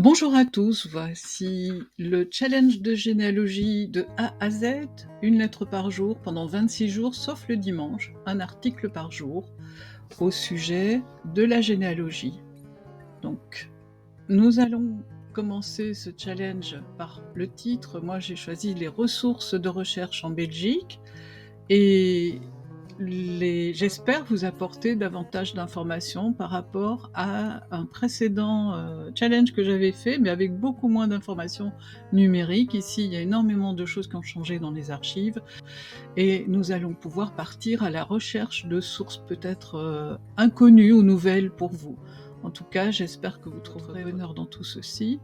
Bonjour à tous, voici le challenge de généalogie de A à Z, une lettre par jour pendant 26 jours, sauf le dimanche, un article par jour, au sujet de la généalogie. Donc, nous allons commencer ce challenge par le titre. Moi, j'ai choisi les ressources de recherche en Belgique et j'espère vous apporter davantage d'informations par rapport à un précédent challenge que j'avais fait, mais avec beaucoup moins d'informations numériques. Ici, il y a énormément de choses qui ont changé dans les archives et nous allons pouvoir partir à la recherche de sources peut-être inconnues ou nouvelles pour vous. En tout cas, j'espère que vous trouverez bonheur dans tout ceci.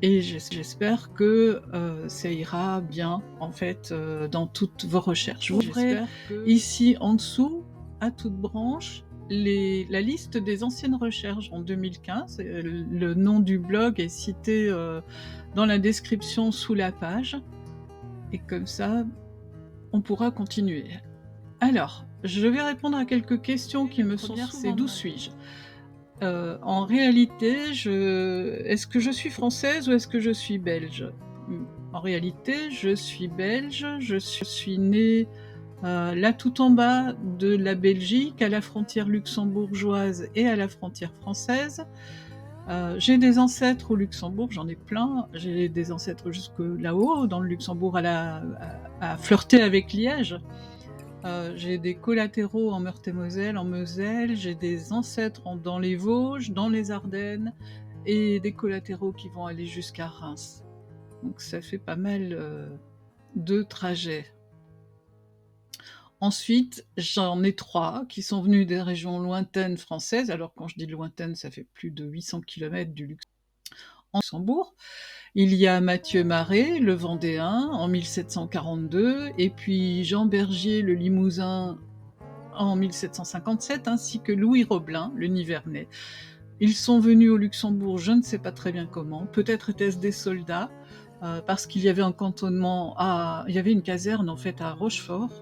Et j'espère que ça ira bien, en fait, dans toutes vos recherches. Vous verrez ici en dessous, à toute branche, la liste des anciennes recherches en 2015. Le nom du blog est cité dans la description sous la page. Et comme ça, on pourra continuer. Alors, je vais répondre à quelques questions qui me sont souvent demandées. C'est d'où suis-je ? En réalité, est-ce que je suis française ou est-ce que je suis belge ? En réalité, je suis belge, je suis née là tout en bas de la Belgique, à la frontière luxembourgeoise et à la frontière française. J'ai des ancêtres au Luxembourg, j'en ai plein. J'ai des ancêtres jusque là-haut, dans le Luxembourg, à flirter avec Liège. J'ai des collatéraux en Meurthe-et-Moselle, en Moselle, j'ai des ancêtres dans les Vosges, dans les Ardennes, et des collatéraux qui vont aller jusqu'à Reims. Donc ça fait pas mal de trajets. Ensuite, j'en ai 3 qui sont venus des régions lointaines françaises. Alors quand je dis lointaines, ça fait plus de 800 km du Luxembourg. Il y a Mathieu Maret, le Vendéen, en 1742, et puis Jean Bergier, le Limousin, en 1757, ainsi que Louis Roblin, le Nivernais. Ils sont venus au Luxembourg, je ne sais pas très bien comment, peut-être étaient-ce des soldats, parce qu'il y avait un cantonnement, il y avait une caserne en fait à Rochefort,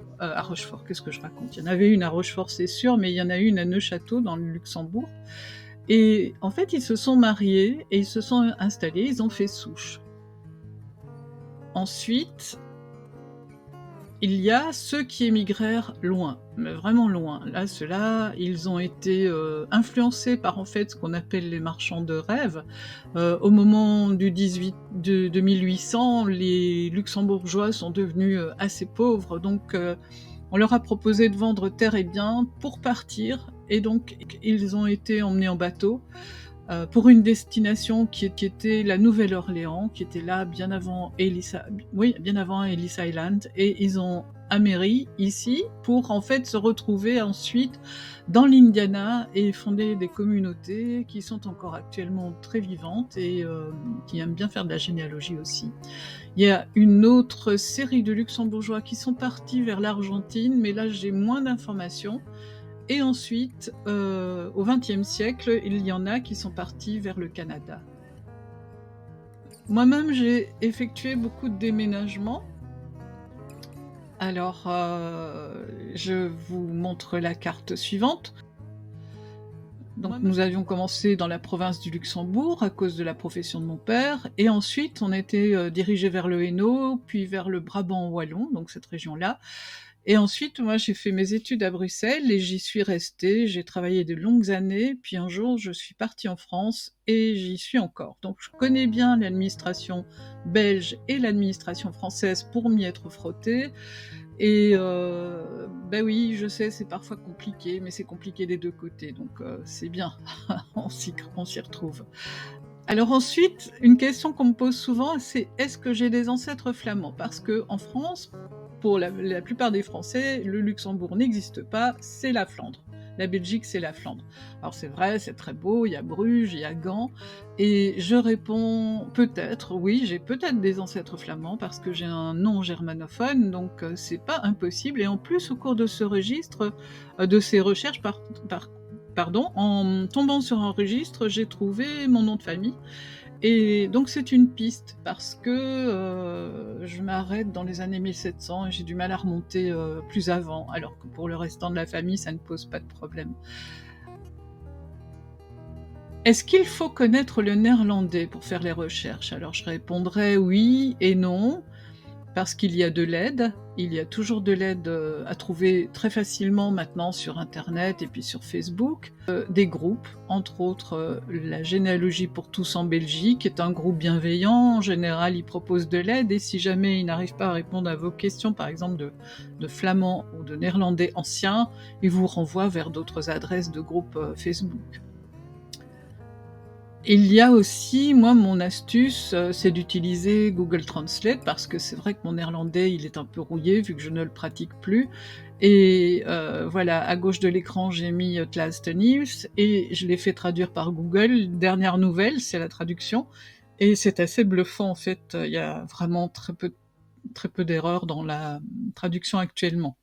qu'est-ce que je raconte ? Il y en avait une à Rochefort, c'est sûr, mais il y en a une à Neuchâteau, dans le Luxembourg, et en fait ils se sont mariés, et ils se sont installés, ils ont fait souche. Ensuite, il y a ceux qui émigrèrent loin, mais vraiment loin. Là, ceux-là, ils ont été influencés par en fait ce qu'on appelle les marchands de rêve. Au moment de 1800, les Luxembourgeois sont devenus assez pauvres, donc on leur a proposé de vendre terre et biens pour partir, et donc ils ont été emmenés en bateau pour une destination qui était la Nouvelle-Orléans, qui était là bien avant Ellis Island, et ils ont améri ici pour en fait se retrouver ensuite dans l'Indiana et fonder des communautés qui sont encore actuellement très vivantes et qui aiment bien faire de la généalogie aussi. Il y a une autre série de Luxembourgeois qui sont partis vers l'Argentine, mais là j'ai moins d'informations. Et ensuite, au XXe siècle, il y en a qui sont partis vers le Canada. Moi-même, j'ai effectué beaucoup de déménagements. Alors, je vous montre la carte suivante. Donc, nous avions commencé dans la province du Luxembourg à cause de la profession de mon père, et ensuite on était dirigé vers le Hainaut, puis vers le Brabant wallon, donc cette région-là. Et ensuite, moi, j'ai fait mes études à Bruxelles et j'y suis restée. J'ai travaillé de longues années, puis un jour, je suis partie en France et j'y suis encore. Donc, je connais bien l'administration belge et l'administration française pour m'y être frottée. Et ben oui, je sais, c'est parfois compliqué, mais c'est compliqué des deux côtés, donc c'est bien, on s'y retrouve. Alors ensuite, une question qu'on me pose souvent, c'est est-ce que j'ai des ancêtres flamands ? Parce que en France, pour la plupart des Français, le Luxembourg n'existe pas, c'est la Flandre. La Belgique, c'est la Flandre. Alors c'est vrai, c'est très beau, il y a Bruges, il y a Gand, et je réponds peut-être, oui, j'ai peut-être des ancêtres flamands parce que j'ai un nom germanophone, donc c'est pas impossible. Et en plus, au cours de ce registre, de ces recherches, en tombant sur un registre, j'ai trouvé mon nom de famille. Et donc c'est une piste, parce que je m'arrête dans les années 1700 et j'ai du mal à remonter plus avant, alors que pour le restant de la famille, ça ne pose pas de problème. Est-ce qu'il faut connaître le néerlandais pour faire les recherches? Alors je répondrais oui et non, parce qu'il y a de l'aide. Il y a toujours de l'aide à trouver très facilement maintenant sur internet et puis sur Facebook. Des groupes, entre autres la Généalogie pour tous en Belgique est un groupe bienveillant. En général, il propose de l'aide et si jamais il n'arrive pas à répondre à vos questions, par exemple de flamand ou de néerlandais ancien, il vous renvoie vers d'autres adresses de groupes Facebook. Il y a aussi, moi, mon astuce, c'est d'utiliser Google Translate parce que c'est vrai que mon néerlandais, il est un peu rouillé vu que je ne le pratique plus et voilà, à gauche de l'écran, j'ai mis Het laatste nieuws et je l'ai fait traduire par Google. Dernière nouvelle, c'est la traduction et c'est assez bluffant en fait, il y a vraiment très peu d'erreurs dans la traduction actuellement.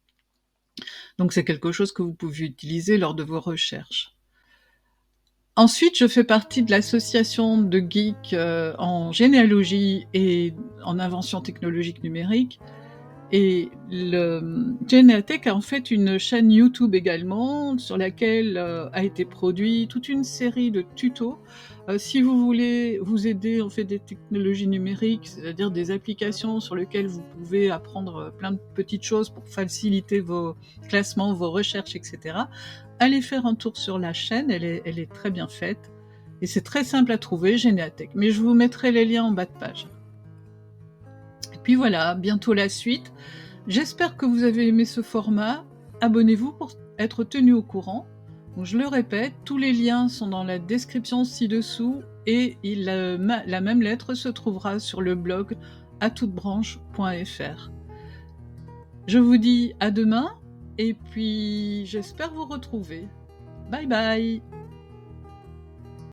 Donc c'est quelque chose que vous pouvez utiliser lors de vos recherches. Ensuite, je fais partie de l'association de geeks en généalogie et en invention technologique numérique. Et Genetech a en fait une chaîne YouTube également, sur laquelle a été produit toute une série de tutos. Si vous voulez vous aider en fait des technologies numériques, c'est-à-dire des applications sur lesquelles vous pouvez apprendre plein de petites choses pour faciliter vos classements, vos recherches, etc., allez faire un tour sur la chaîne, elle est très bien faite. Et c'est très simple à trouver, Genetech. Mais je vous mettrai les liens en bas de page. Et puis voilà, bientôt la suite. J'espère que vous avez aimé ce format. Abonnez-vous pour être tenu au courant. Donc, je le répète, tous les liens sont dans la description ci-dessous et la même lettre se trouvera sur le blog atoutebranche.fr. Je vous dis à demain et puis j'espère vous retrouver. Bye bye!